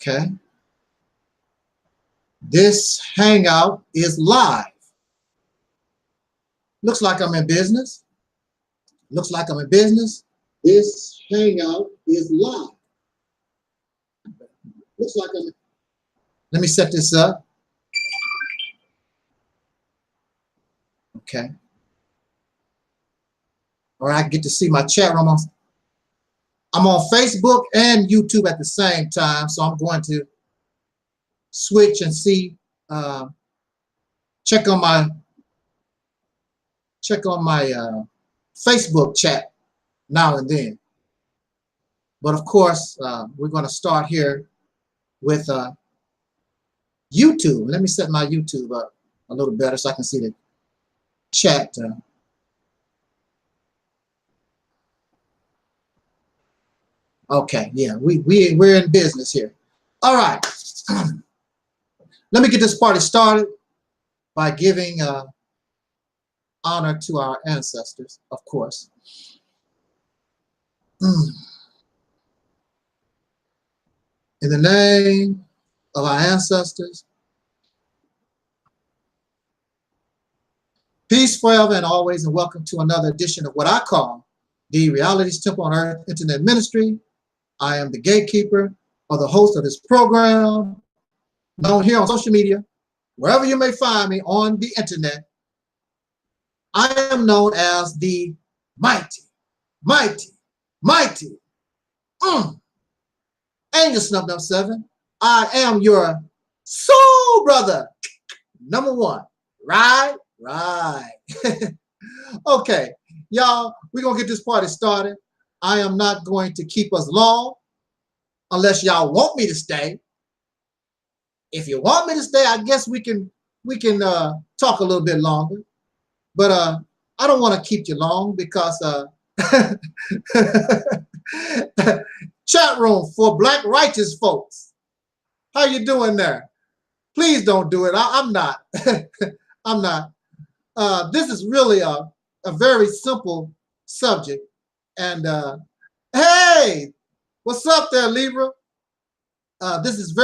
Okay. This hangout is live. Looks like I'm in business. Looks like I'm in business. This hangout is live. Looks like I'm. Let me set this up. Okay. Or I get to see my chat room. I'm on Facebook and YouTube at the same time, so I'm going to switch and see. Check on my Facebook chat now and then. But of course, we're going to start here with YouTube. Let me set my YouTube up a little better so I can see the chat. Okay, yeah, we're in business here. All right. Let me get this party started by giving honor to our ancestors, of course. In the name of our ancestors, peace forever and always, and welcome to another edition of what I call the Reality's Temple on Earth Internet Ministry. I am the gatekeeper or the host of this program, known here on social media, wherever you may find me on the internet. I am known as the mighty, mighty, mighty, Angel Snub Number 7. I am your soul brother, number 1. Right. Okay, y'all, we're going to get this party started. I am not going to keep us long unless y'all want me to stay. If you want me to stay, I guess we can talk a little bit longer. But I don't want to keep you long because chat room for black righteous folks. How you doing there? Please don't do it. I'm not. I'm not. This is really a very simple subject. And hey, what's up there, Libra? This is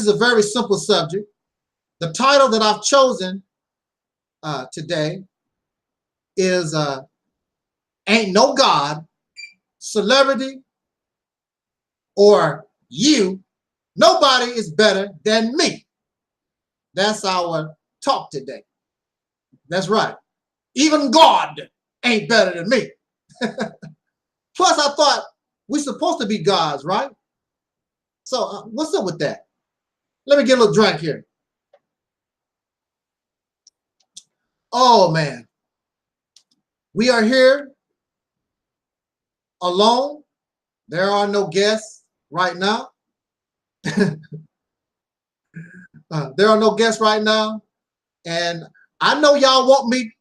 a very simple subject. The title that I've chosen today is Ain't No God, Celebrity, or You. Nobody is better than me. That's our talk today. That's right. Even God ain't better than me. Plus, I thought we're supposed to be gods, right? So what's up with that? Let me get a little drink here. Oh, man. We are here alone. There are no guests right now. There are no guests right now. And I know y'all want me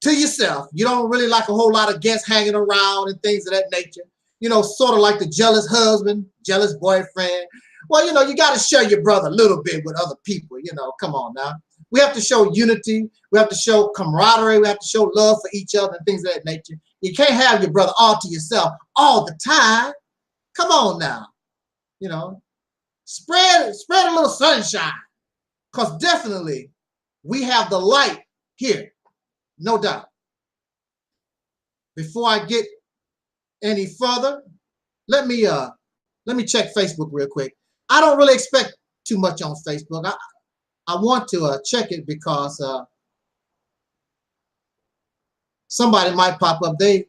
to yourself. You don't really like a whole lot of guests hanging around and things of that nature. You know, sort of like the jealous husband, jealous boyfriend. Well, you know, you got to share your brother a little bit with other people. You know, come on now. We have to show unity. We have to show camaraderie. We have to show love for each other and things of that nature. You can't have your brother all to yourself all the time. Come on now. You know, spread a little sunshine. Because definitely we have the light here. No doubt. Before I get any further, let me check Facebook real quick. I don't really expect too much on Facebook. I want to check it because somebody might pop up. They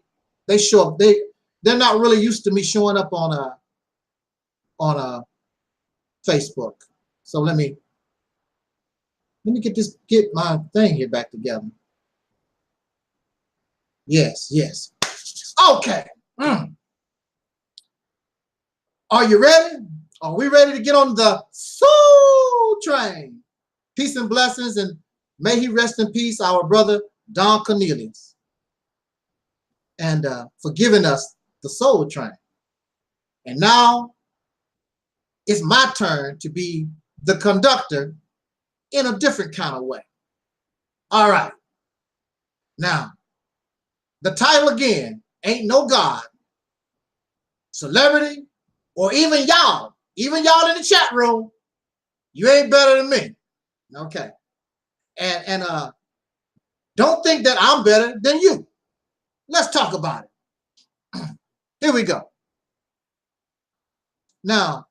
show up. They're not really used to me showing up on Facebook. So let me get my thing here back together. Yes. Okay. Are you ready? Are we ready to get on the soul train? Peace and blessings, and may he rest in peace, our brother Don Cornelius, and for giving us the soul train. And now it's my turn to be the conductor in a different kind of way. All right. Now, the title again, Ain't No God, Celebrity, or even y'all in the chat room, you ain't better than me. Okay. And don't think that I'm better than you. Let's talk about it. Here we go. Now,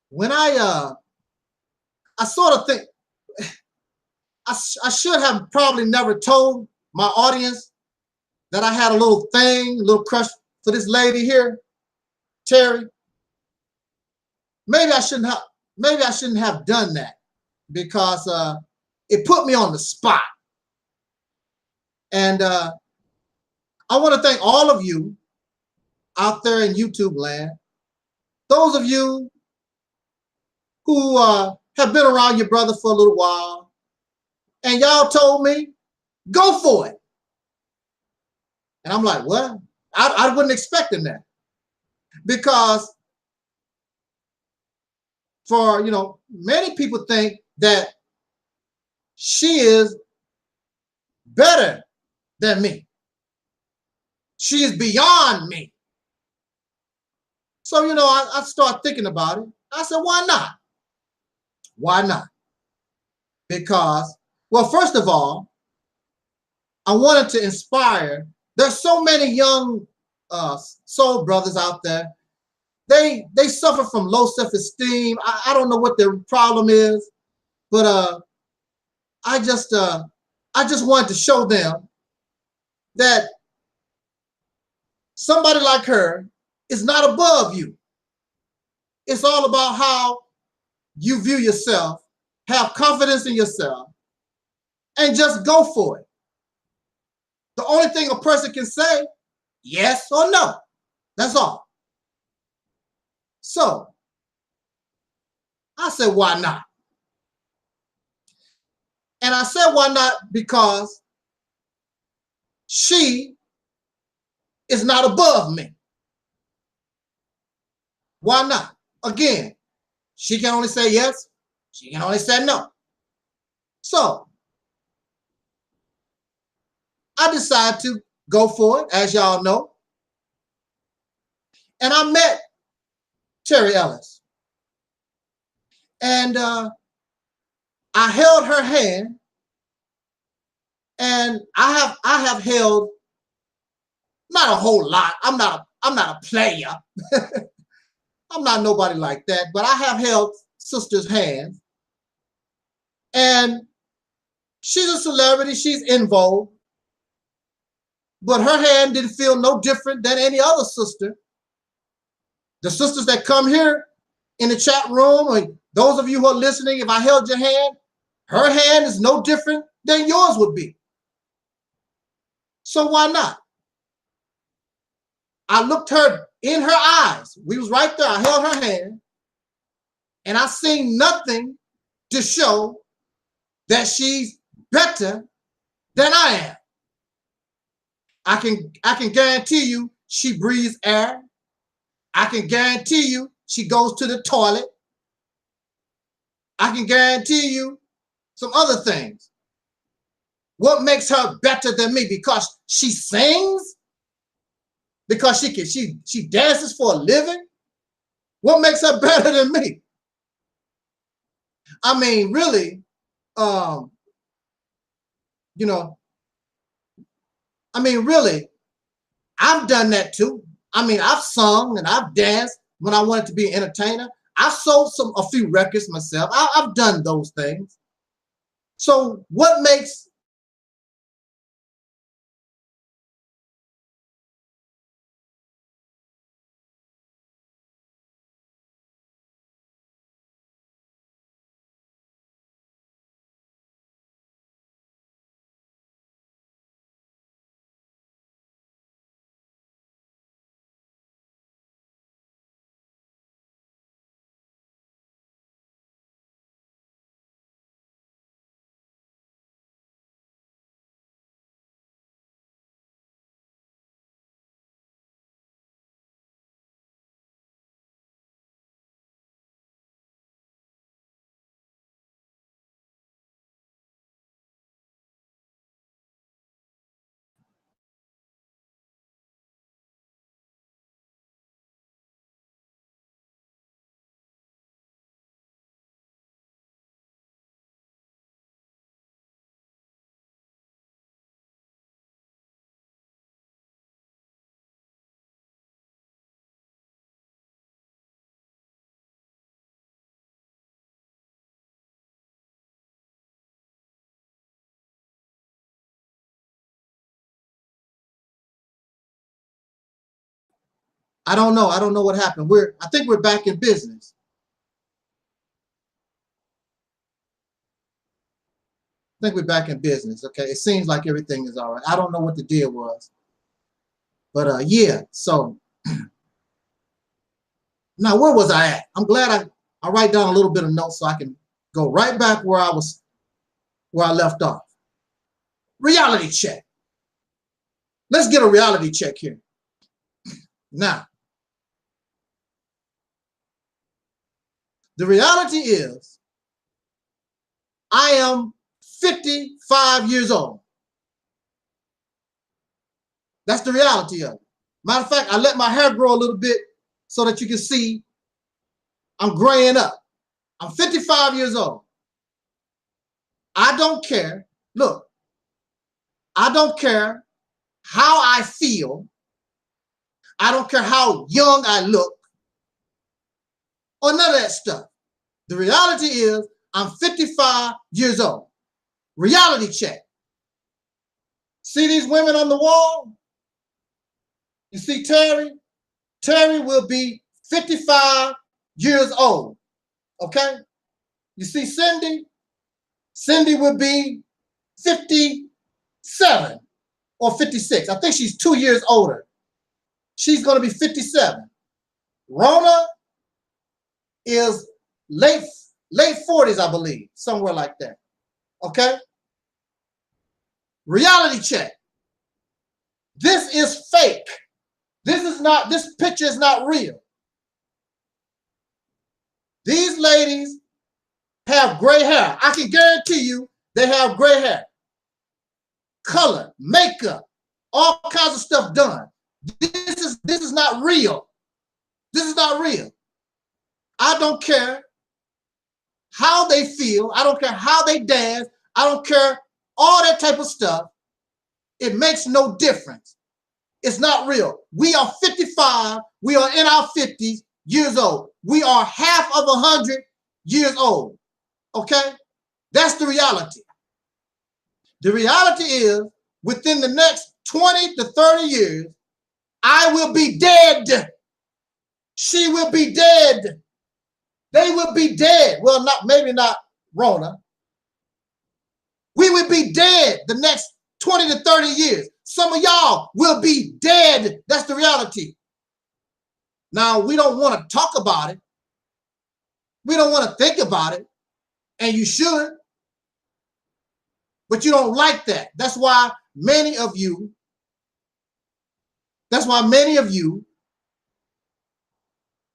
when I sort of think, I should have probably never told my audience that I had a little crush for this lady here, Terry. Maybe I shouldn't have done that, because it put me on the spot. And I want to thank all of you out there in YouTube land, those of you who have been around your brother for a little while, and y'all told me, go for it. And I'm like, what? I wasn't expecting that, because for, many people think that she is better than me. She is beyond me. So, I start thinking about it. I said, why not? Why not? Because, well, first of all, I wanted to inspire. There's so many young soul brothers out there. They suffer from low self-esteem. I don't know what their problem is, but I just wanted to show them that somebody like her is not above you. It's all about how you view yourself, have confidence in yourself, and just go for it. The only thing a person can say, yes or no. That's all. So I said, why not? And I said, why not? Because she is not above me. Why not? Again, she can only say yes. She can only say no. So I decided to go for it, as y'all know. And I met Terry Ellis. And I held her hand. And I have held not a whole lot. I'm not a player. I'm not nobody like that, but I have held sisters' hands. And she's a celebrity, she's in vogue. But her hand didn't feel no different than any other sister. The sisters that come here in the chat room, or those of you who are listening, if I held your hand, her hand is no different than yours would be. So why not? I looked her in her eyes. We was right there. I held her hand, and I seen nothing to show that she's better than I am. I can guarantee you she breathes air. I can guarantee you she goes to the toilet. I can guarantee you some other things. What makes her better than me? Because she sings? Because she dances for a living? What makes her better than me? I mean, really, really, I've done that too. I mean, I've sung and I've danced when I wanted to be an entertainer. I've sold a few records myself. I've done those things. So what makes I don't know. I don't know what happened. I think we're back in business. I think we're back in business. Okay. It seems like everything is all right. I don't know what the deal was. But yeah, so now where was I at? I'm glad I write down a little bit of notes so I can go right back where I left off. Reality check. Let's get a reality check here. Now, the reality is I am 55 years old. That's the reality of it. Matter of fact, I let my hair grow a little bit so that you can see I'm graying up. I'm 55 years old. I don't care. Look, I don't care how I feel. I don't care how young I look or none of that stuff. The reality is I'm 55 years old. Reality check. See these women on the wall? You see Terry? Terry will be 55 years old. Okay? You see Cindy? Cindy will be 57 or 56. I think she's 2 years older. She's going to be 57. Rona is late 40s, I believe, somewhere like that. Okay? Reality check. This is fake. This picture is not real. These ladies have gray hair. I can guarantee you they have gray hair. Color, makeup, all kinds of stuff done. This is not real. This is not real. I don't care how they feel. I don't care how they dance. I don't care all that type of stuff. It makes no difference. It's not real. We are 55. We are in our 50s years old. We are half of 100 years old. Okay? That's the reality. The reality is within the next 20 to 30 years, I will be dead. She will be dead. They will be dead. Well, maybe not Rona. We will be dead the next 20 to 30 years. Some of y'all will be dead. That's the reality. Now, we don't want to talk about it. We don't want to think about it. And you should. But you don't like that. That's why many of you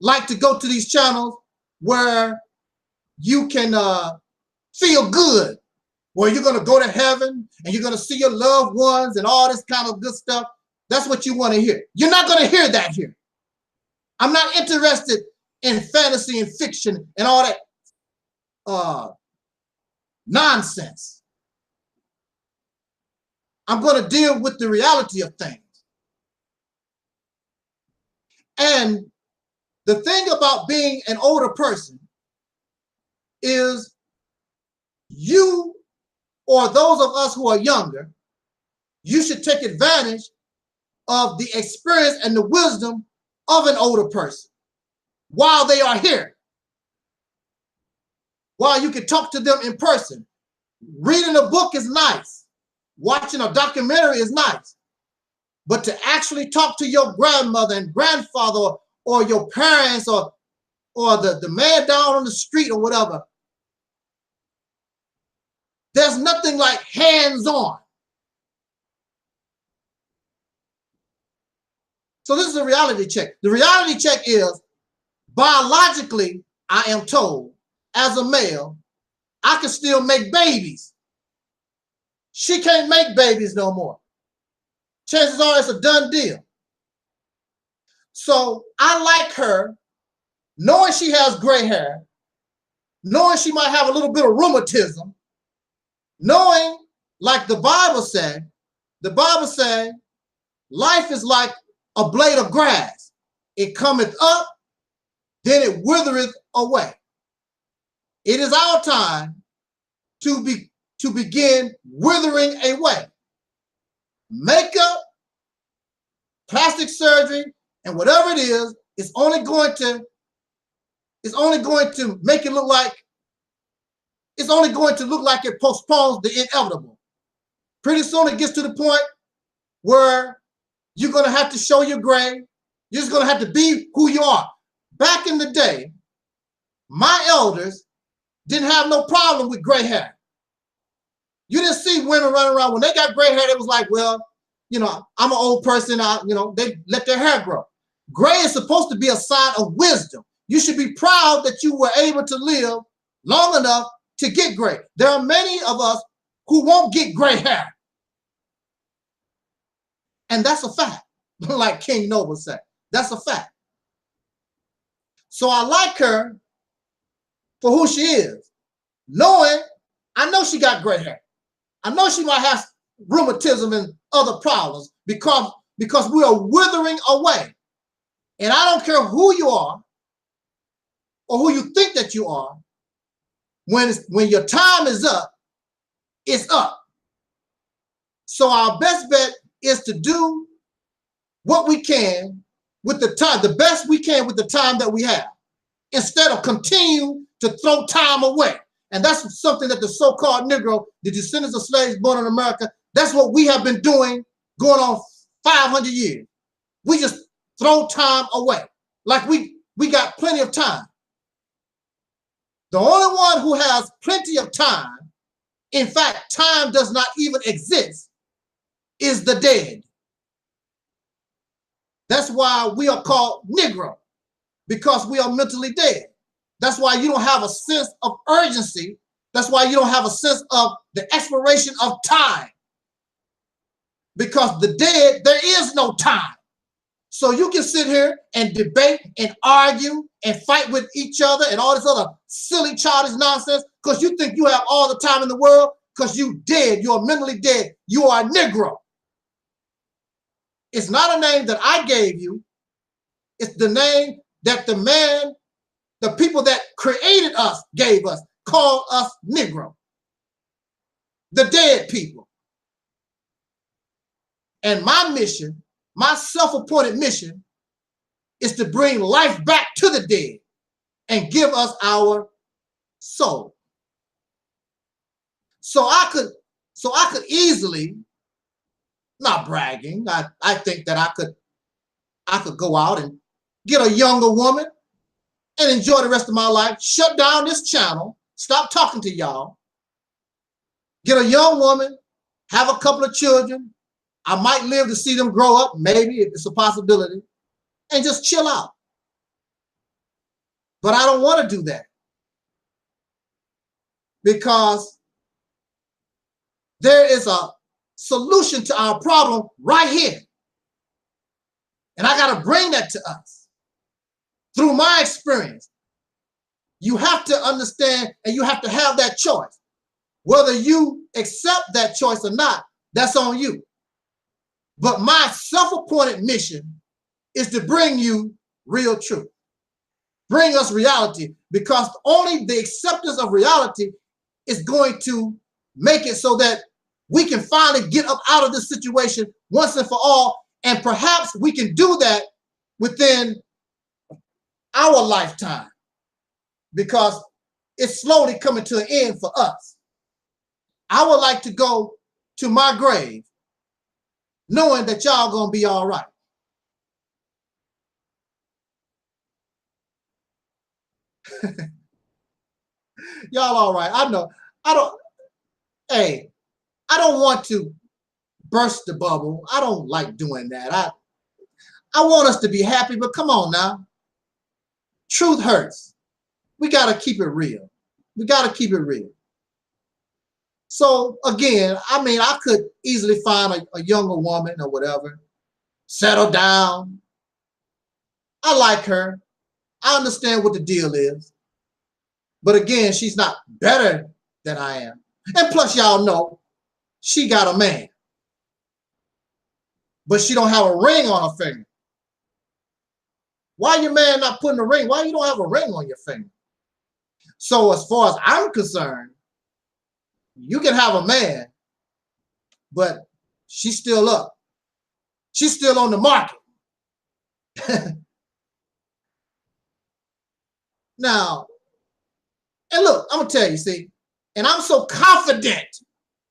like to go to these channels where you can feel good, where you're going to go to heaven and you're going to see your loved ones and all this kind of good stuff. That's what you want to hear. You're not going to hear that here. I'm not interested in fantasy and fiction and all that nonsense. I'm going to deal with the reality of things. And the thing about being an older person is you, or those of us who are younger, you should take advantage of the experience and the wisdom of an older person while they are here. While you can talk to them in person. Reading a book is nice. Watching a documentary is nice. But to actually talk to your grandmother and grandfather or your parents or the man down on the street or whatever, there's nothing like hands-on. So this is a reality check. The reality check is, biologically, I am told, as a male, I can still make babies. She can't make babies no more. Chances are it's a done deal. So I like her, knowing she has gray hair, knowing she might have a little bit of rheumatism, knowing, like the Bible said, life is like a blade of grass. It cometh up, then it withereth away. It is our time to begin withering away. Makeup, plastic surgery, And whatever it is, it's only going to make it look like, it's only going to look like it postpones the inevitable. Pretty soon it gets to the point where you're going to have to show your gray. You're just going to have to be who you are. Back in the day, my elders didn't have no problem with gray hair. You didn't see women running around when they got gray hair. It was like, well, you know, I'm an old person. They let their hair grow. Gray is supposed to be a sign of wisdom. You should be proud that you were able to live long enough to get gray. There are many of us who won't get gray hair. And that's a fact, like King Noble said. That's a fact. So I like her for who she is, knowing I know she got gray hair. I know she might have rheumatism and other problems because we are withering away. And I don't care who you are or who you think that you are. When your time is up, it's up. So our best bet is to do what we can with the time, the best we can with the time that we have, instead of continue to throw time away. And that's something that the so-called Negro, the descendants of slaves born in America, that's what we have been doing going on 500 years. We just throw time away. Like we got plenty of time. The only one who has plenty of time, in fact, time does not even exist, is the dead. That's why we are called Negro, because we are mentally dead. That's why you don't have a sense of urgency. That's why you don't have a sense of the expiration of time. Because the dead, there is no time. So you can sit here and debate and argue and fight with each other and all this other silly childish nonsense because you think you have all the time in the world because you dead, you are mentally dead, you are a Negro. It's not a name that I gave you. It's the name that the people that created us gave us, called us Negro. The dead people. And my mission, my self-appointed mission, is to bring life back to the dead and give us our soul. So I could easily, not bragging, I think that I could go out and get a younger woman and enjoy the rest of my life, shut down this channel, stop talking to y'all, get a young woman, have a couple of children. I might live to see them grow up, maybe, if it's a possibility, and just chill out. But I don't want to do that because there is a solution to our problem right here. And I got to bring that to us through my experience. You have to understand and you have to have that choice. Whether you accept that choice or not, that's on you. But my self-appointed mission is to bring you real truth. Bring us reality, because only the acceptance of reality is going to make it so that we can finally get up out of this situation once and for all. And perhaps we can do that within our lifetime, because it's slowly coming to an end for us. I would like to go to my grave knowing that y'all gonna be all right. Y'all all right. I know. I don't want to burst the bubble. I don't like doing that. I want us to be happy, but come on now. Truth hurts. We gotta keep it real. We gotta keep it real. So again, I mean, I could easily find a younger woman or whatever, settle down. I like her. I understand what the deal is. But again, she's not better than I am. And plus, y'all know, she got a man. But she don't have a ring on her finger. Why your man not putting a ring? Why you don't have a ring on your finger? So as far as I'm concerned, you can have a man, but she's still up. She's still on the market. Now, and look, I'm gonna tell you, see, and I'm so confident,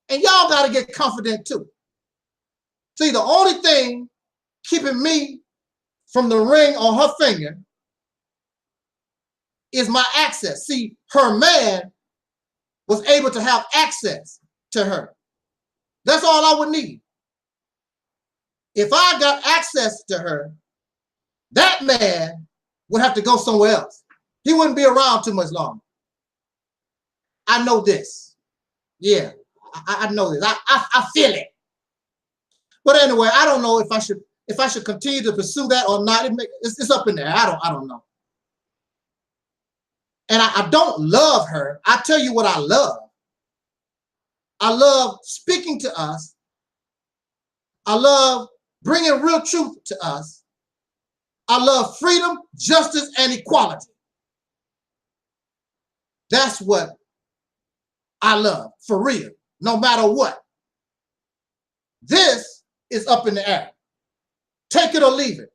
and y'all gotta get confident too. See, the only thing keeping me from the ring on her finger is my access. See, her man was able to have access to her. That's all I would need. If I got access to her, that man would have to go somewhere else. He wouldn't be around too much longer. I know this. Yeah, I know this. I feel it. But anyway, I don't know if I should continue to pursue that or not. It's up in there. I don't know. And I don't love her. I tell you what I love. I love speaking to us. I love bringing real truth to us. I love freedom, justice, and equality. That's what I love, for real, no matter what. This is up in the air. Take it or leave it.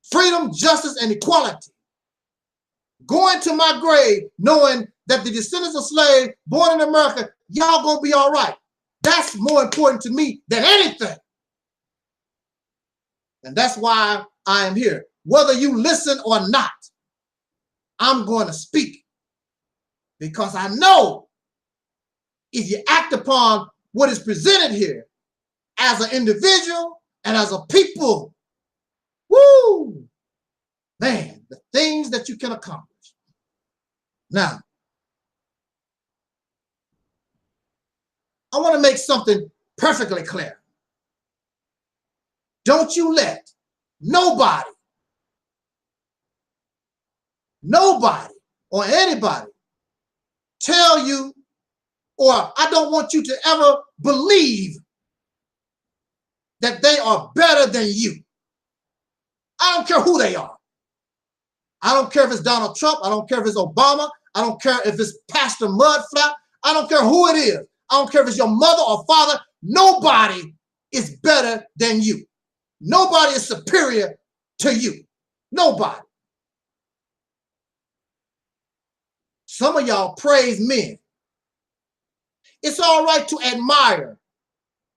Freedom, justice, and equality. Going to my grave knowing that the descendants of slaves born in America, y'all gonna be all right. That's more important to me than anything. And that's why I am here. Whether you listen or not, I'm going to speak. Because I know if you act upon what is presented here as an individual and as a people, woo, man, the things that you can accomplish. Now, I want to make something perfectly clear. Don't you let nobody or anybody tell you, or I don't want you to ever believe that they are better than you. I don't care who they are. I don't care if it's Donald Trump. I don't care if it's Obama. I don't care if it's Pastor Mudflap. I don't care who it is. I don't care if it's your mother or father. Nobody is better than you. Nobody is superior to you. Nobody. Some of y'all praise men. It's all right to admire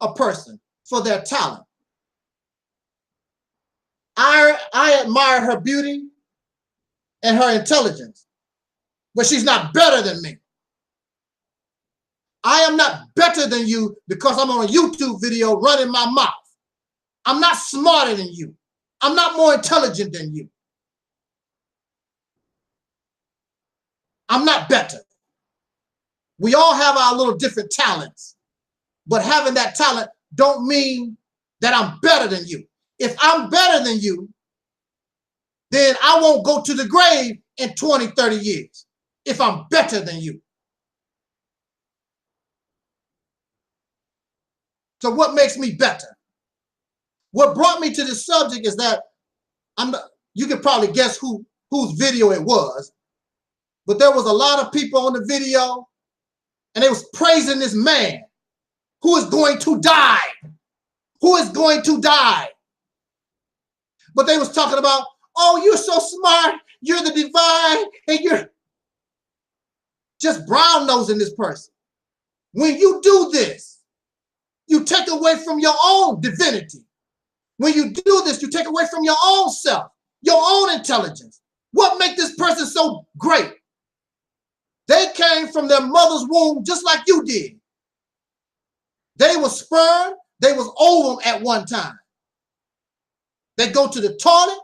a person for their talent. I admire her beauty and her intelligence, but she's not better than me. I am not better than you because I'm on a YouTube video running my mouth. I'm not smarter than you. I'm not more intelligent than you. I'm not better. We all have our little different talents, but having that talent don't mean that I'm better than you. If I'm better than you, then I won't go to the grave in 20, 30 years if I'm better than you. So what makes me better? What brought me to this subject is that you can probably guess whose video it was, but there was a lot of people on the video and they was praising this man who is going to die. Who is going to die? But they was talking about, oh, you're so smart, you're the divine, and you're just brown-nosing this person. When you do this, you take away from your own divinity. When you do this, you take away from your own self, your own intelligence. What makes this person so great? They came from their mother's womb just like you did. They were sperm, they was ovum at one time. They go to the toilet,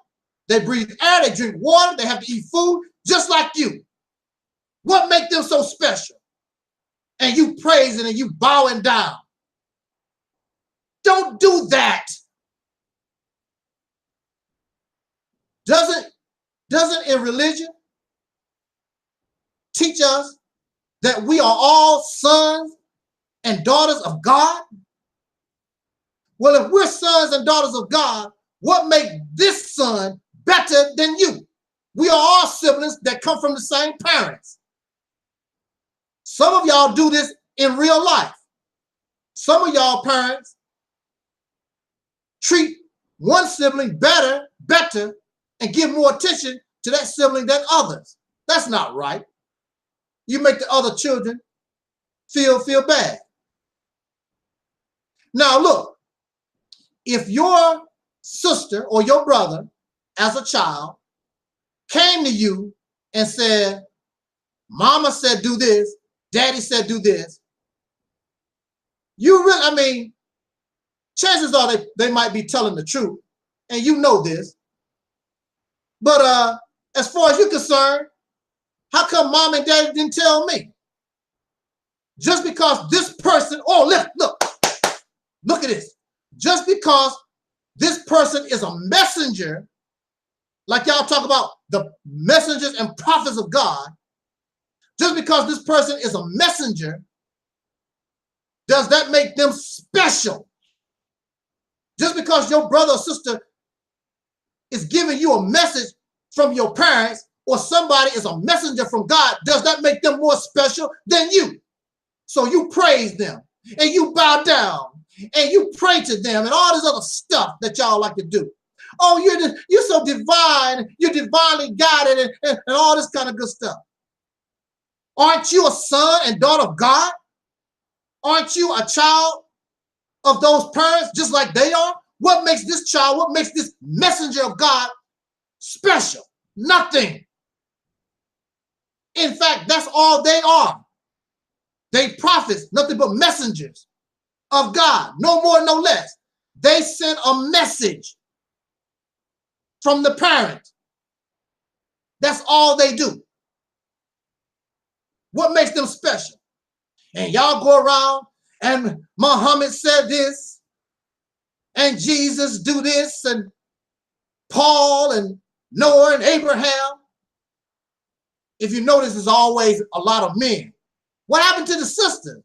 they breathe air, they drink water, they have to eat food just like you. What makes them so special? And you praising and you bowing down. Don't do that. Doesn't in religion teach us that we are all sons and daughters of God? Well, if we're sons and daughters of God, what makes this son better than you? We are all siblings that come from the same parents. Some of y'all do this in real life. Some of y'all parents treat one sibling better and give more attention to that sibling than others. That's not right. You make the other children feel bad. Now look, if your sister or your brother as a child came to you and said, Mama said do this, Daddy said do this, you really, I mean, chances are they might be telling the truth, and you know this. But as far as you're concerned, how come Mom and Daddy didn't tell me? Just because this person, oh, look at this. Just because this person is a messenger, like y'all talk about the messengers and prophets of God, just because this person is a messenger, does that make them special? Just because your brother or sister is giving you a message from your parents, or somebody is a messenger from God, does that make them more special than you? So you praise them, and you bow down, and you pray to them, and all this other stuff that y'all like to do. Oh, you're so divine, you're divinely guided, and all this kind of good stuff. Aren't you a son and daughter of God? Aren't you a child of those parents just like they are? What makes this child, what makes this messenger of God special? Nothing. In fact, that's all they are. They prophets, nothing but messengers of God, no more, no less. They send a message from the parent. That's all they do. What makes them special? And y'all go around and Muhammad said this, and Jesus do this, and Paul and Noah and Abraham. If you notice, there's always a lot of men. What happened to the sisters?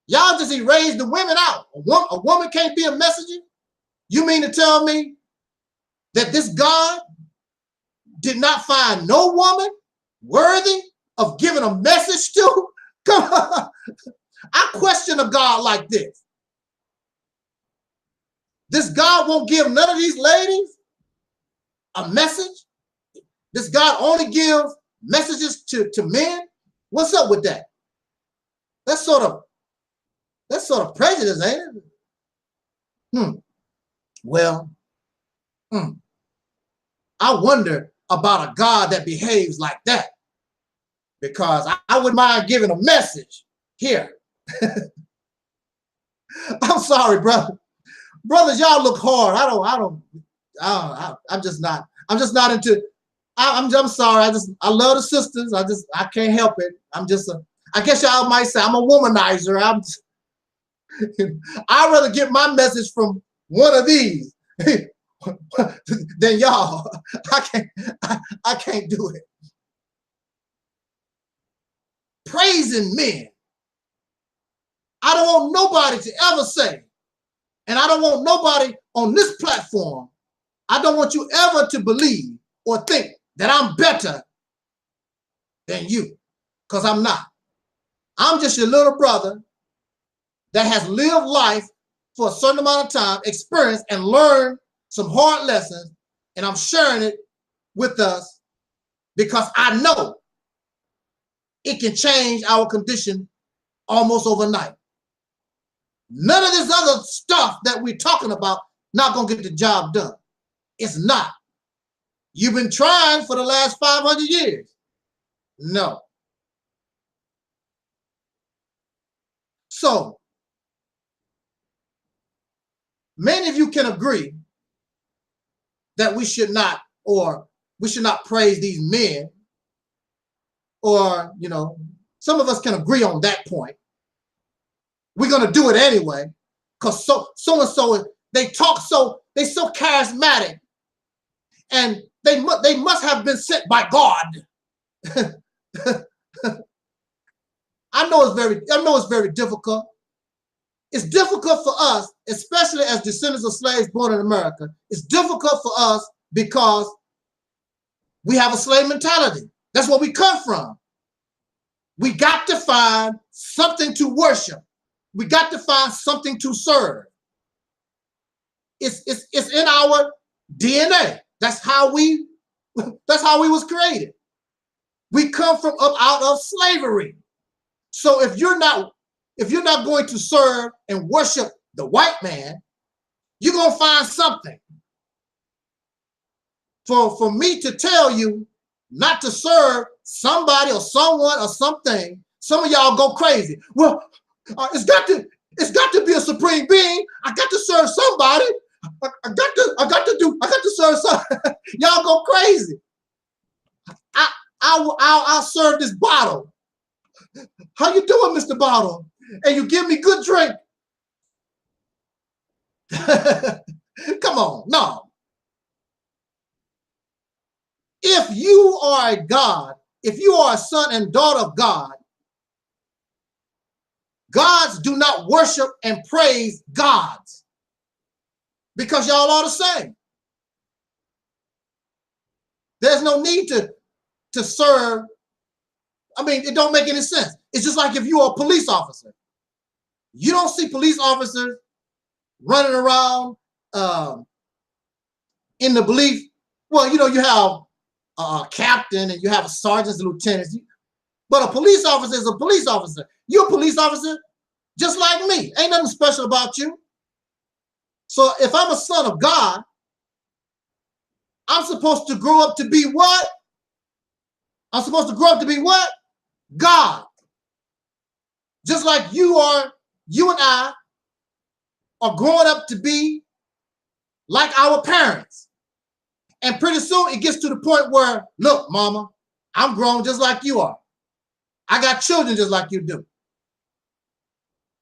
Y'all just erased the women out. A woman can't be a messenger? You mean to tell me that this God did not find no woman worthy of giving a message to? Come on. I question a God like this. This God won't give none of these ladies a message? This God only gives messages to men? What's up with that? That's sort of prejudice, ain't it? Well, I wonder about a God that behaves like that, because I wouldn't mind giving a message here. I'm sorry, brother. Brothers, y'all look hard. I'm just not into. I'm sorry. I love the sisters. I can't help it. I guess y'all might say I'm a womanizer. I'd rather get my message from one of these than y'all. I can't do it. Praising men. I don't want nobody to ever say, and I don't want nobody on this platform, I don't want you ever to believe or think that I'm better than you, because I'm not. I'm just your little brother that has lived life for a certain amount of time, experienced and learned some hard lessons, and I'm sharing it with us because I know it can change our condition almost overnight. None of this other stuff that we're talking about not gonna get the job done. It's not. You've been trying for the last 500 years. No. So, many of you can agree that we should not praise these men, or, some of us can agree on that point. We're going to do it anyway, because so-and-so, they're so charismatic, and they must have been sent by God. I know it's very difficult. It's difficult for us, especially as descendants of slaves born in America. It's difficult for us because we have a slave mentality. That's where we come from. We got to find something to worship. We got to find something to serve. It's in our DNA. That's how we was created. We come from up out of slavery. So if you're not going to serve and worship the white man, you're gonna find something. For me to tell you not to serve somebody or someone or something, some of y'all go crazy. Well, it's got to be a supreme being. I got to serve somebody. I got to serve somebody. Y'all go crazy. I'll serve this bottle. How you doing, Mr. Bottle? And you give me good drink. Come on, no. If you are a God, if you are a son and daughter of God, gods do not worship and praise gods because y'all are the same. There's no need to serve. I mean, it don't make any sense. It's just like if you are a police officer. You don't see police officers running around in the belief, well, you know, you have a captain and you have sergeants and lieutenants, but a police officer is a police officer. You're a police officer just like me. Ain't nothing special about you. So if I'm a son of God, I'm supposed to grow up to be what? I'm supposed to grow up to be what? God. Just like you and I are growing up to be like our parents. And pretty soon it gets to the point where, look, mama, I'm grown just like you are. I got children just like you do.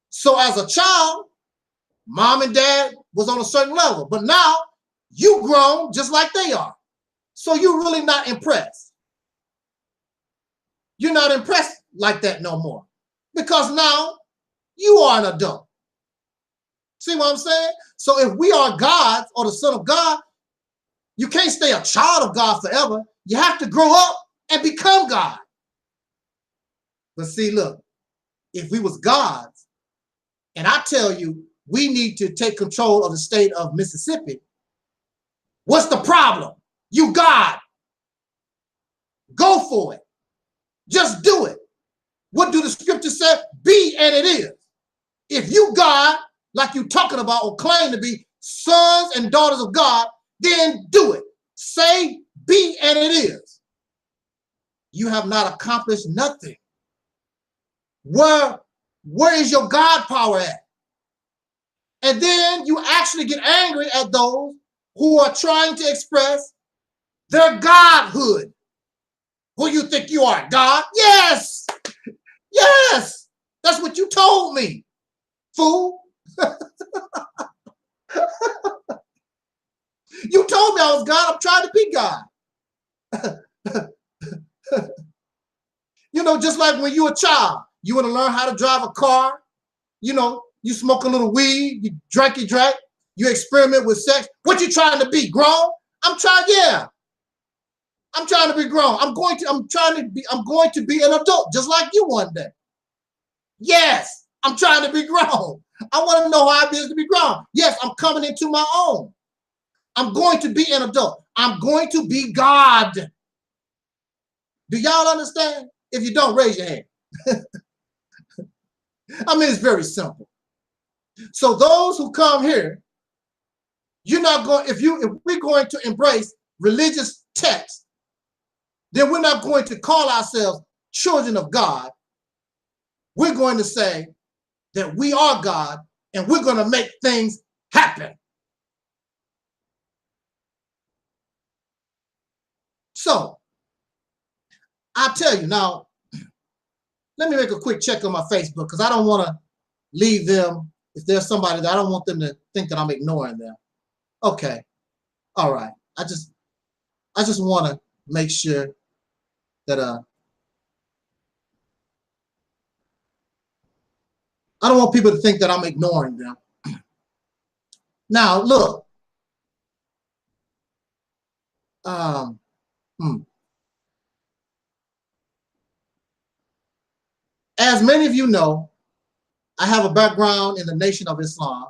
So as a child, mom and dad was on a certain level, but now you grown just like they are. So you're really not impressed. You're not impressed like that no more because now you are an adult. See what I'm saying? So if we are gods or the son of God, you can't stay a child of God forever. You have to grow up and become God. But see, look, if we was gods, and I tell you, we need to take control of the state of Mississippi, what's the problem? You God. Go for it. Just do it. What do the scriptures say? Be and it is. If you God, like you talking about or claim to be sons and daughters of God, then do it. Say be and it is. You have not accomplished nothing. Where is your God power at? And then you actually get angry at those who are trying to express their godhood. Who you think you are, God? Yes! Yes! That's what you told me, fool. You told me I was God. I'm trying to be God. You know, just like when you're a child, you want to learn how to drive a car. You know, you smoke a little weed, you drink, you experiment with sex. What you trying to be? Grown? I'm trying to be grown. I'm going to be an adult just like you one day. Yes, I'm trying to be grown. I want to know how it is to be grown. Yes, I'm coming into my own. I'm going to be an adult. I'm going to be God. Do y'all understand? If you don't, raise your hand. I mean, it's very simple. So those who come here, you're not going, if we're going to embrace religious texts, then we're not going to call ourselves children of God. We're going to say that we are God and we're going to make things happen. So, I'll tell you now, let me make a quick check on my Facebook because I don't want to leave them. If there's somebody that I don't want them to think that I'm ignoring them. Okay. All right. I just want to make sure that I don't want people to think that I'm ignoring them. Now, look. As many of you know, I have a background in the Nation of Islam.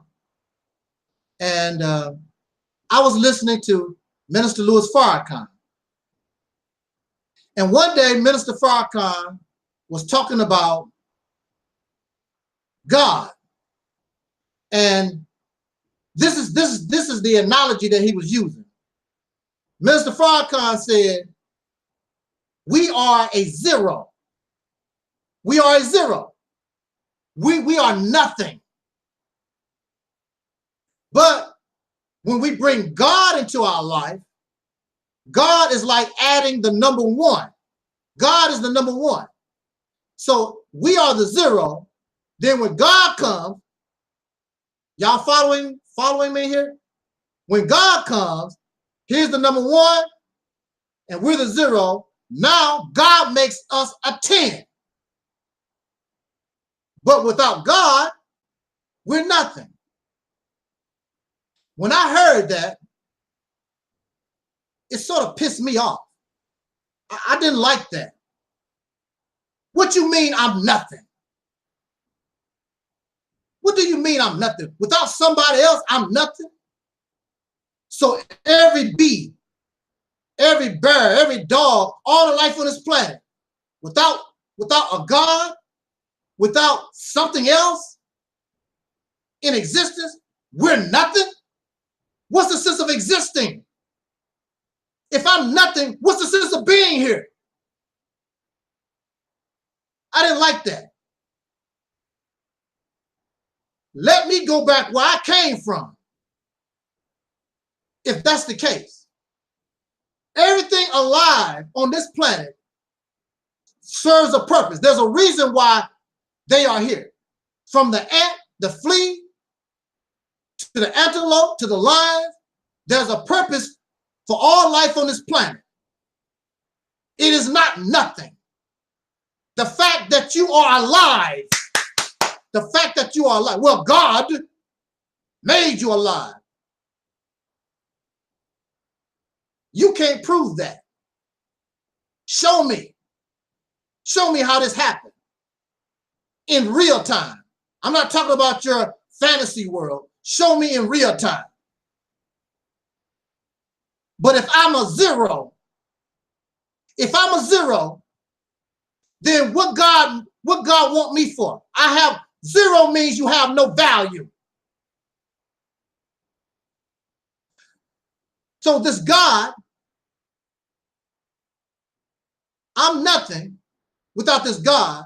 And I was listening to Minister Louis Farrakhan. And one day, Minister Farrakhan was talking about God. And this is the analogy that he was using. Minister Farrakhan said, we are a zero. We are a zero. We are nothing. But when we bring God into our life, God is like adding the number one. God is the number one. So we are the zero. Then when God comes, y'all following me here? When God comes, here's the number one, and we're the zero. Now God makes us a 10. But without God, we're nothing. When I heard that, it sort of pissed me off. I didn't like that. What you mean I'm nothing? What do you mean I'm nothing? Without somebody else, I'm nothing? So every bee, every bird, every dog, all the life on this planet, without a God, without something else in existence, we're nothing? What's the sense of existing? If I'm nothing, what's the sense of being here? I didn't like that. Let me go back where I came from. If that's the case, everything alive on this planet serves a purpose. There's a reason why they are here. From the ant, the flea, to the antelope, to the lion, there's a purpose for all life on this planet. It is not nothing. The fact that you are alive, the fact that you are alive, well, God made you alive. You can't prove that. Show me. Show me how this happened in real time. I'm not talking about your fantasy world. Show me in real time. But if I'm a zero, then what God want me for? I have zero means you have no value. So this God, I'm nothing without this God.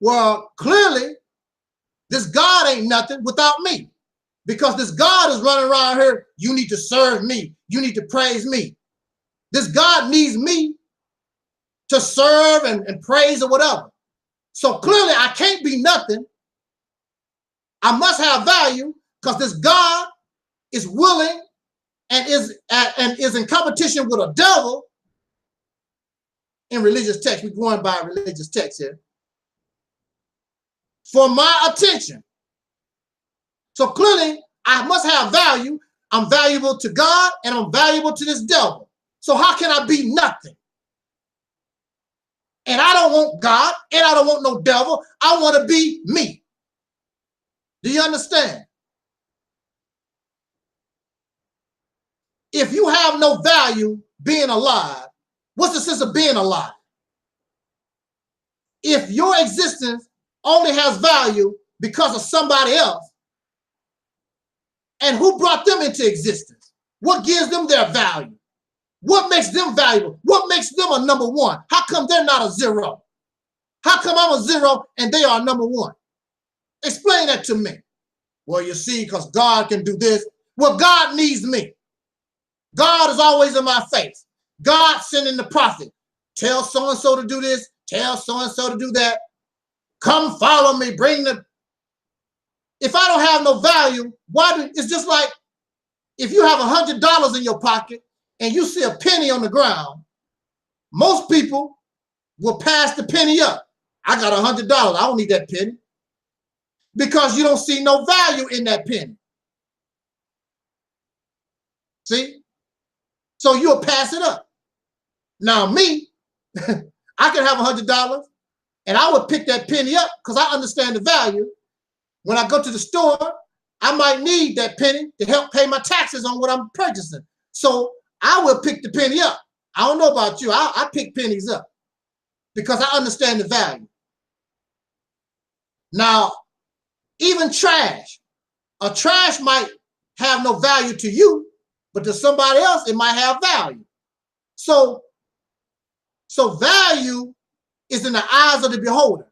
Well, clearly, this God ain't nothing without me. Because this God is running around here, you need to serve me. You need to praise me. This God needs me to serve and praise or whatever. So clearly I can't be nothing. I must have value because this God is willing and is in competition with a devil in religious text. We're going by religious text here. For my attention. So clearly I must have value. I'm valuable to God and I'm valuable to this devil. So how can I be nothing? And I don't want God and I don't want no devil. I want to be me. Do you understand? If you have no value being alive, what's the sense of being alive? If your existence only has value because of somebody else, and who brought them into existence? What gives them their value? What makes them valuable? What makes them a number one? How come they're not a zero? How come I'm a zero and they are number one? Explain that to me. Well, you see, because God can do this. Well, God needs me. God is always in my face. God sending the prophet. Tell so-and-so to do this. Tell so-and-so to do that. Come follow me. Bring the... If I don't have no value, it's just like if you have $100 in your pocket and you see a penny on the ground, most people will pass the penny up. I got $100. I don't need that penny. Because you don't see no value in that penny. See? So you'll pass it up. Now me, I can have $100 and I would pick that penny up because I understand the value. When I go to the store, I might need that penny to help pay my taxes on what I'm purchasing. So I will pick the penny up. I don't know about you. I pick pennies up because I understand the value. Now, even trash. A trash might have no value to you, but to somebody else, it might have value. So value is in the eyes of the beholder.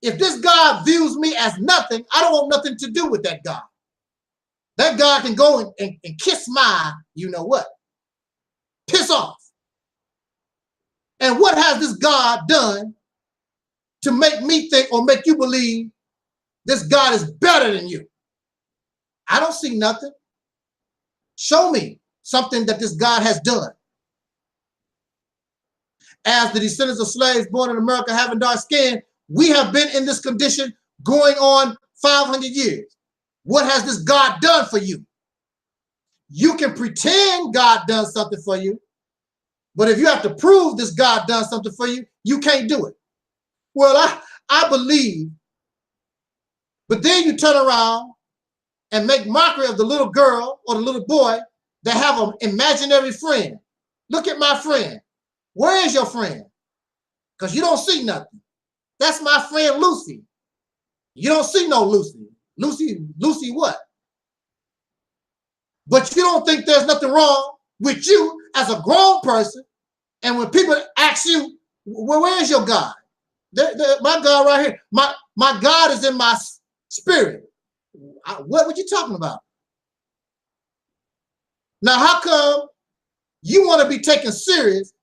If this God views me as nothing, I don't want nothing to do with that God. That God can go and kiss my, you know what, piss off. And what has this God done to make me think or make you believe this God is better than you? I don't see nothing. Show me something that this God has done. As the descendants of slaves born in America having dark skin, we have been in this condition going on 500 years. What has this God done for you? You can pretend God done something for you, but if you have to prove this God done something for you, you can't do it. Well, I believe, but then you turn around and make mockery of the little girl or the little boy that have an imaginary friend. Look at my friend. Where is your friend? Because you don't see nothing. That's my friend Lucy. You don't see no Lucy. Lucy what? But you don't think there's nothing wrong with you as a grown person. And when people ask you, well, where is your God? My God right here. My God is in my spirit. What were you talking about? Now, how come you want to be taken serious,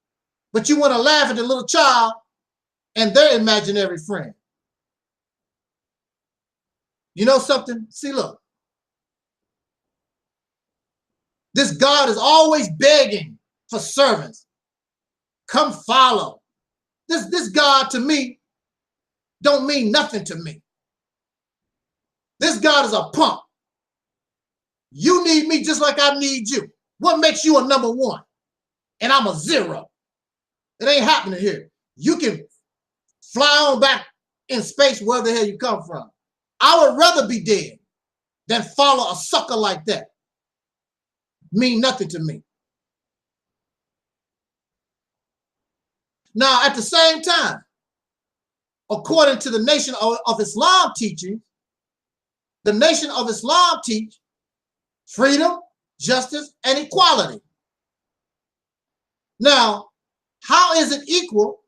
but you want to laugh at the little child and their imaginary friend? You know something? See, look. This God is always begging for servants. Come follow. This God to me don't mean nothing to me. This God is a punk. You need me just like I need you. What makes you a number one? And I'm a zero. It ain't happening here. You can fly on back in space wherever the hell you come from. I would rather be dead than follow a sucker like that. Mean nothing to me. Now, at the same time, according to the Nation of Islam teaching, the Nation of Islam teach freedom, justice, and equality. Now, how is it equal,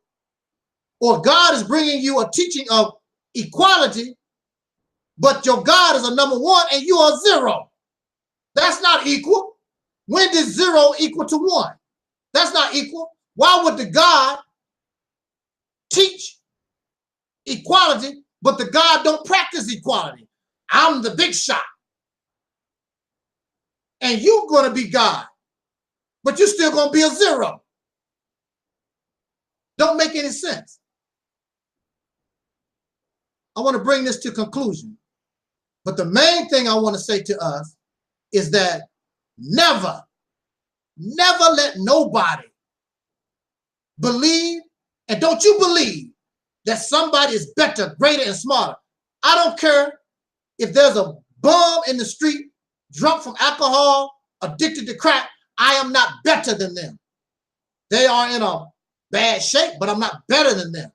or God is bringing you a teaching of equality, but your God is a number one and you are zero? That's not equal. When did zero equal to one? That's not equal. Why would the God teach equality, but the God don't practice equality? I'm the big shot. And you're going to be God, but you're still going to be a zero. Don't make any sense. I want to bring this to conclusion. But the main thing I want to say to us is that never let nobody believe, and don't you believe that somebody is better, greater, and smarter. I don't care if there's a bum in the street, drunk from alcohol, addicted to crack. I am not better than them. They are in a bad shape, but I'm not better than them.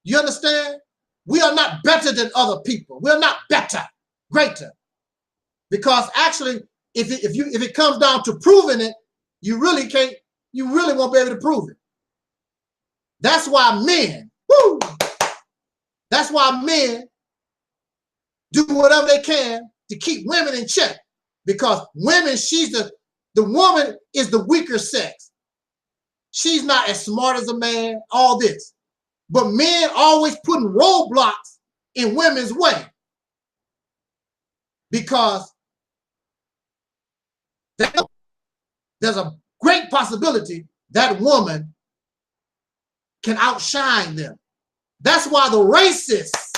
You understand? We are not better than other people. We're not better, greater. Because actually, if it comes down to proving it, you really won't be able to prove it. That's why men, that's why men do whatever they can to keep women in check. Because women, the woman is the weaker sex. She's not as smart as a man, all this. But men always putting roadblocks in women's way. Because there's a great possibility that woman can outshine them. That's why the racists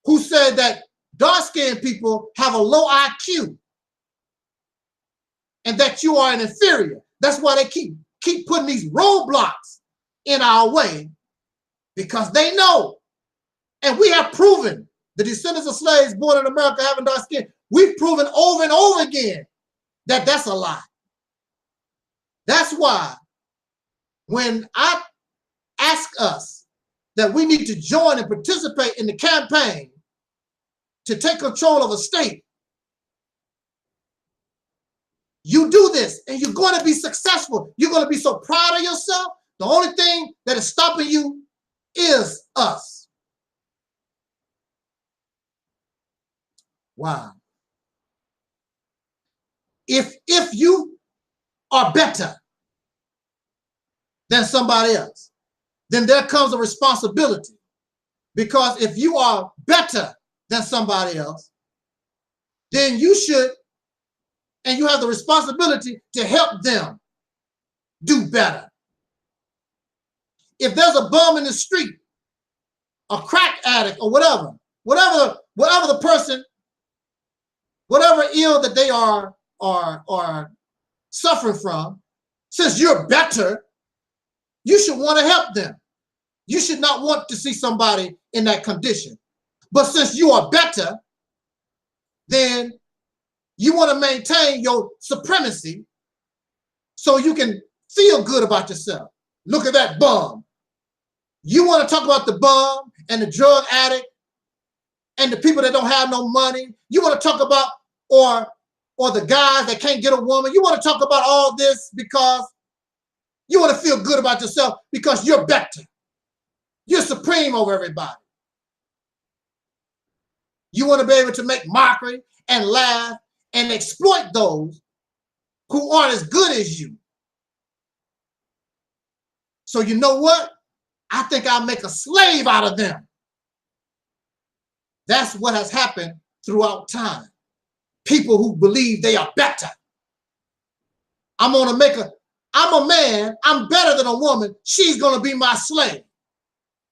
who said that dark-skinned people have a low IQ and that you are an inferior, that's why they keep putting these roadblocks in our way, because they know. And we have proven, the descendants of slaves born in America having dark skin, we've proven over and over again that's a lie. That's why when I ask us that we need to join and participate in the campaign to take control of a state, you do this and you're going to be successful. You're going to be so proud of yourself. The only thing that is stopping you is us. Wow. If you are better than somebody else, then there comes a responsibility. Because if you are better than somebody else, then you should, and you have the responsibility to help them do better. If there's a bum in the street, a crack addict or whatever the person, whatever ill that they are suffering from, since you're better, you should want to help them. You should not want to see somebody in that condition. But since you are better, then you want to maintain your supremacy so you can feel good about yourself. Look at that bum. You want to talk about the bum and the drug addict and the people that don't have no money. You want to talk about, or the guys that can't get a woman. You want to talk about all this because you want to feel good about yourself because you're better. You're supreme over everybody. You want to be able to make mockery and laugh and exploit those who aren't as good as you. So you know what? I think I'll make a slave out of them. That's what has happened throughout time. People who believe they are better. I'm a man, I'm better than a woman. She's going to be my slave.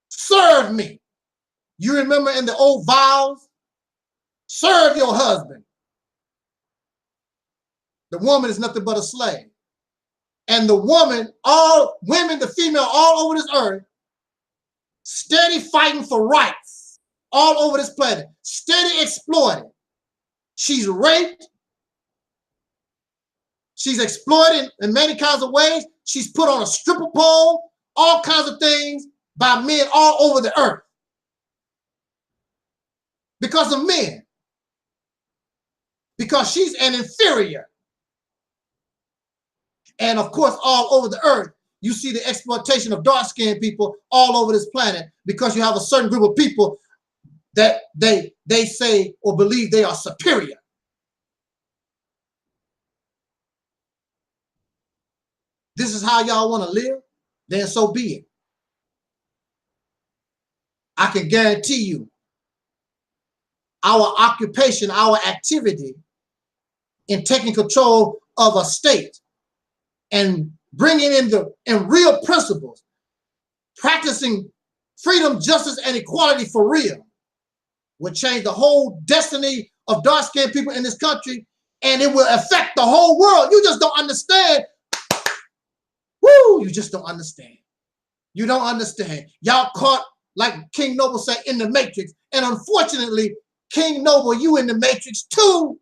Serve me. You remember in the old vows? Serve your husband. The woman is nothing but a slave. And the woman, all women, the female all over this earth, steady fighting for rights all over this planet, steady exploited. She's raped. She's exploited in many kinds of ways. She's put on a stripper pole, all kinds of things by men all over the earth. Because of men. Because she's an inferior. And of course, all over the earth, you see the exploitation of dark-skinned people all over this planet because you have a certain group of people that they say or believe they are superior. This is how y'all want to live? Then so be it. I can guarantee you our occupation, our activity in taking control of a state and bringing in real principles, practicing freedom, justice, and equality for real would change the whole destiny of dark-skinned people in this country, and it will affect the whole world. You just don't understand. Woo, you just don't understand. You don't understand. Y'all caught, like King Noble said, in the matrix. And unfortunately, King Noble, you in the matrix too.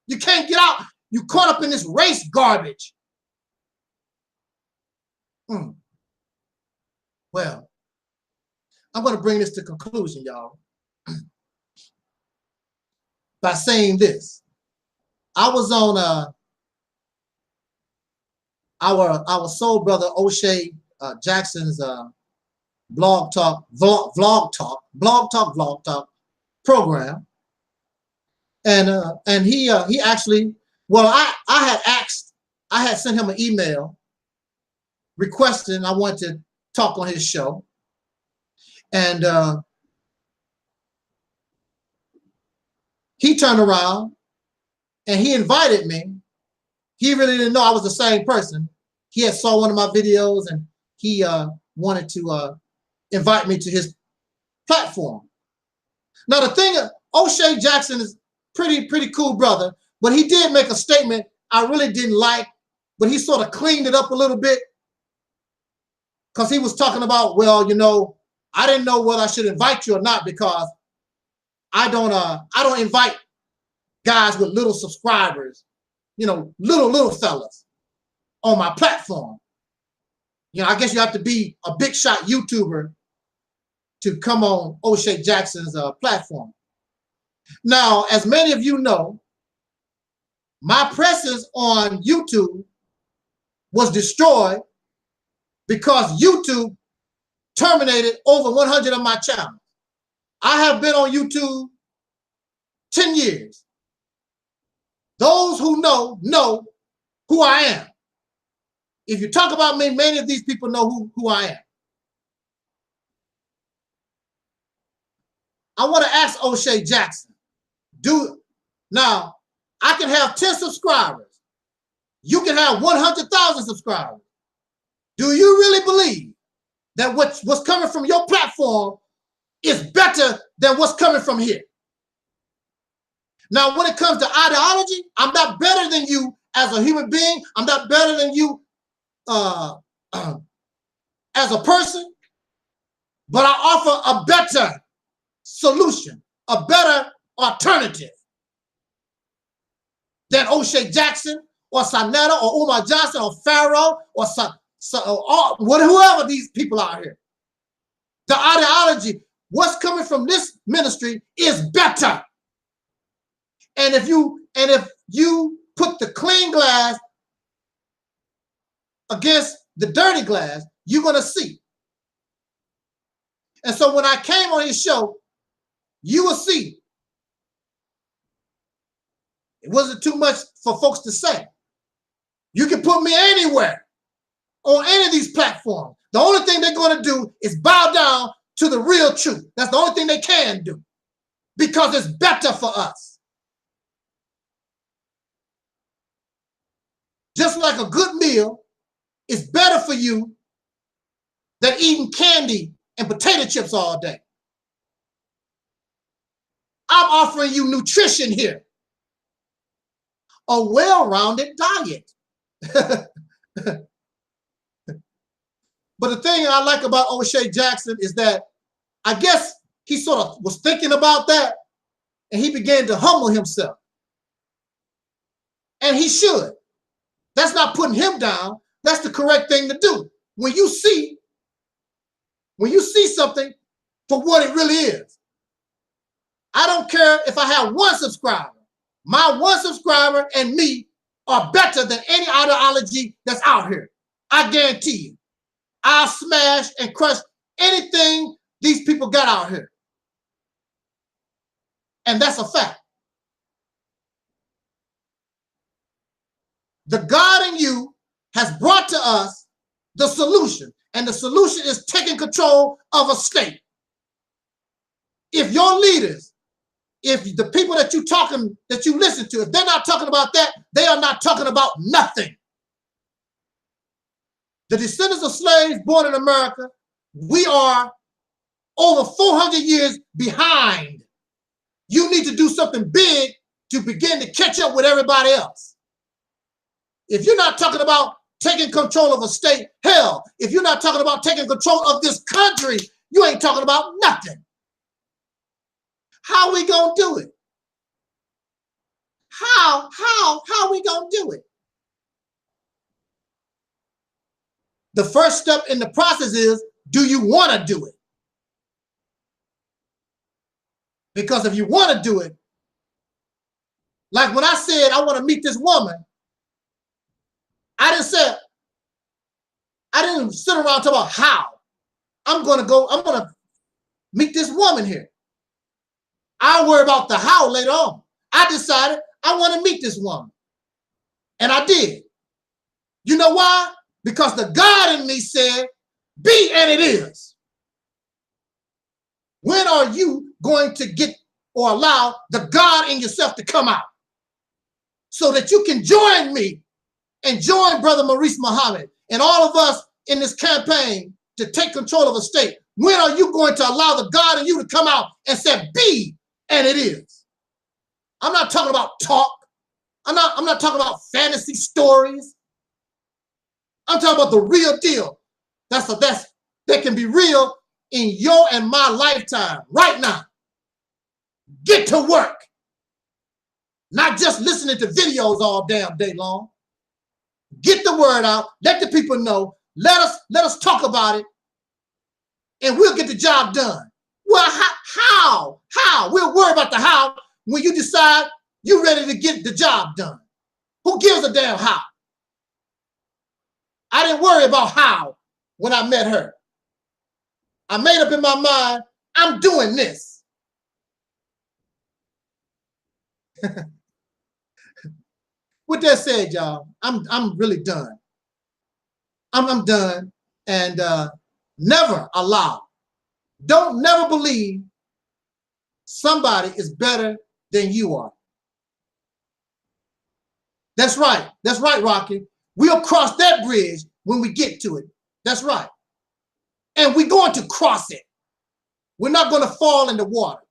You can't get out. You caught up in this race garbage. Well, I'm going to bring this to conclusion, y'all, by saying this. I was on our soul brother O'Shea Jackson's vlog talk program, and he actually, well, I had sent him an email requesting I wanted to talk on his show, and he turned around and he invited me. He really didn't know I was the same person. He had saw one of my videos and he wanted to invite me to his platform. Now the thing, O'Shea Jackson is pretty cool brother, but he did make a statement I really didn't like, but he sort of cleaned it up a little bit because he was talking about, well, you know, I didn't know whether I should invite you or not because I don't invite guys with little subscribers. you know, little fellas on my platform. You know, I guess you have to be a big shot YouTuber to come on O'Shea Jackson's platform. Now, as many of you know, my presence on YouTube was destroyed because YouTube terminated over 100 of my channels. I have been on YouTube 10 years. Those who know who I am. If you talk about me, many of these people know who I am. I want to ask O'Shea Jackson, now, I can have 10 subscribers. You can have 100,000 subscribers. Do you really believe that what's coming from your platform is better than what's coming from here? Now, when it comes to ideology, I'm not better than you as a human being. I'm not better than you as a person, but I offer a better solution, a better alternative than O'Shea Jackson or Sanetta or Umar Johnson or Pharaoh or whoever these people are here. The ideology, what's coming from this ministry is better. And if you put the clean glass against the dirty glass, you're going to see. And so when I came on his show, you will see. It wasn't too much for folks to say. You can put me anywhere on any of these platforms. The only thing they're going to do is bow down to the real truth. That's the only thing they can do because it's better for us. Just like a good meal is better for you than eating candy and potato chips all day. I'm offering you nutrition here. A well-rounded diet. But the thing I like about O'Shea Jackson is that I guess he sort of was thinking about that and he began to humble himself. And he should. That's not putting him down. That's the correct thing to do. When you see something for what it really is. I don't care if I have one subscriber. My one subscriber and me are better than any ideology that's out here. I guarantee you. I'll smash and crush anything these people got out here. And that's a fact. The God in you has brought to us the solution. And the solution is taking control of a state. If your leaders, if the people that you listen to, if they're not talking about that, they are not talking about nothing. The descendants of slaves born in America, we are over 400 years behind. You need to do something big to begin to catch up with everybody else. If you're not talking about taking control of a state, hell, if you're not talking about taking control of this country, you ain't talking about nothing. How we gonna do it? How we gonna do it? The first step in the process is, do you want to do it? Because if you want to do it, like when I said I want to meet this woman, I didn't sit around talking about how. I'm gonna meet this woman here. I'll worry about the how later on. I decided I want to meet this woman. And I did. You know why? Because the God in me said, be and it is. When are you going to get or allow the God in yourself to come out so that you can join me and join Brother Maurice Muhammad and all of us in this campaign to take control of a state? When are you going to allow the God in you to come out and say, be and it is? I'm not talking about talk. I'm not talking about fantasy stories. I'm talking about the real deal. That can be real in your and my lifetime right now. Get to work. not just listening to videos all damn day long. Get the word out. Let the people know. Let us talk about it, and we'll get the job done. Well, how? We'll worry about the how when you decide you're ready to get the job done. Who gives a damn how? I didn't worry about how when I met her. I made up in my mind, I'm doing this. With that said, y'all, I'm really done. I'm done. And never allow, don't never believe somebody is better than you are. That's right, Rocky. We'll cross that bridge when we get to it. That's right. And we're going to cross it. We're not going to fall in the water.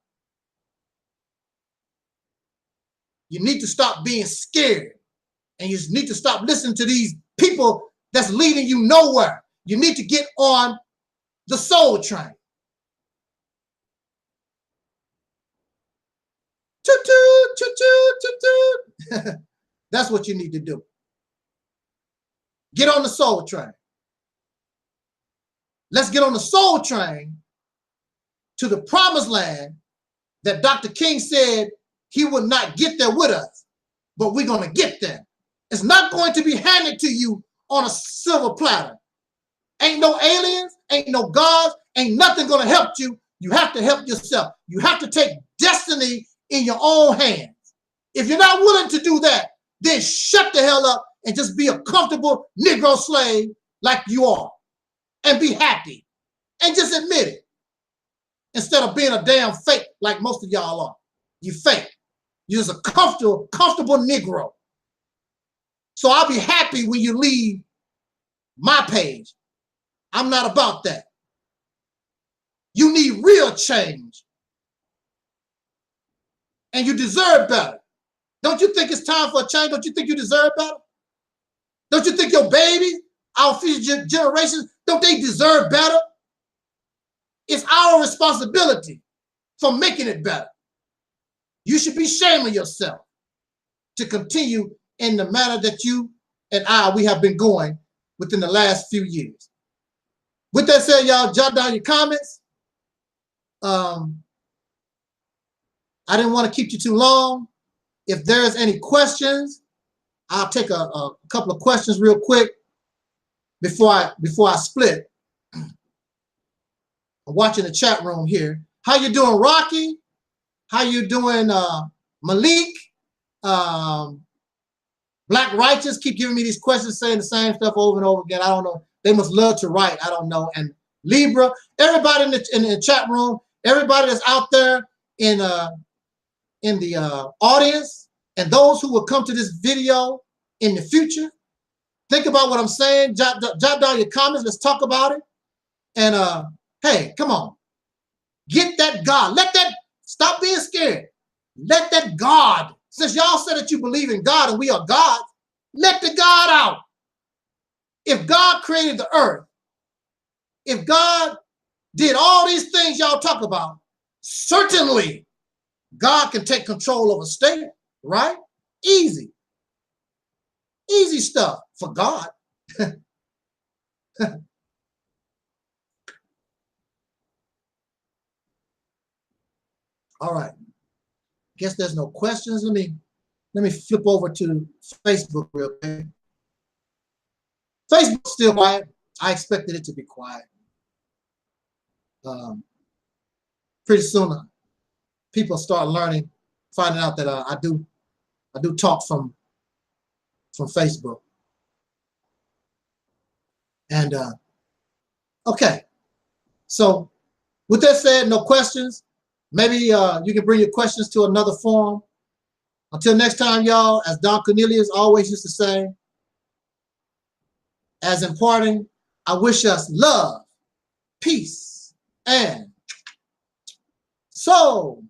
You need to stop being scared. And you need to stop listening to these people that's leading you nowhere. You need to get on the soul train. Toot-toot, toot-toot, toot-toot. That's what you need to do. Get on the soul train. Let's get on the soul train to the promised land that Dr. King said he would not get there with us, but we're going to get there. It's not going to be handed to you on a silver platter. Ain't no aliens, ain't no gods, ain't nothing going to help you. You have to help yourself. You have to take destiny in your own hands. If you're not willing to do that, then shut the hell up and just be a comfortable Negro slave like you are. And be happy. And just admit it. Instead of being a damn fake like most of y'all are. You fake. You're just a comfortable Negro. So I'll be happy when you leave my page. I'm not about that. You need real change. And you deserve better. Don't you think it's time for a change? Don't you think you deserve better? Don't you think your babies, our future generations, don't they deserve better? It's our responsibility for making it better. You should be shaming yourself to continue in the manner that you and we have been going within the last few years. With that said, y'all, jot down your comments. I didn't want to keep you too long. If there's any questions, I'll take a couple of questions real quick before I split. I'm watching the chat room here. How you doing, Rocky? How you doing, Malik? Black Righteous keep giving me these questions, saying the same stuff over and over again. I don't know. They must love to write. I don't know. And Libra, everybody in the chat room, everybody that's out there in the audience, and those who will come to this video in the future, think about what I'm saying. Jot down your comments. Let's talk about it. And hey, come on. Get that God. Stop being scared. Let that God, since y'all said that you believe in God and we are God, let the God out. If God created the earth, if God did all these things y'all talk about, certainly God can take control of a state, right? Easy. Easy stuff for God. All right. Guess there's no questions. Let me flip over to Facebook real quick. Facebook's still quiet. I expected it to be quiet. Pretty soon, people start learning, finding out that I do talk from Facebook. And okay. So with that said, no questions. Maybe you can bring your questions to another forum. Until next time, y'all, as Don Cornelius always used to say, as in parting, I wish us love, peace, and soul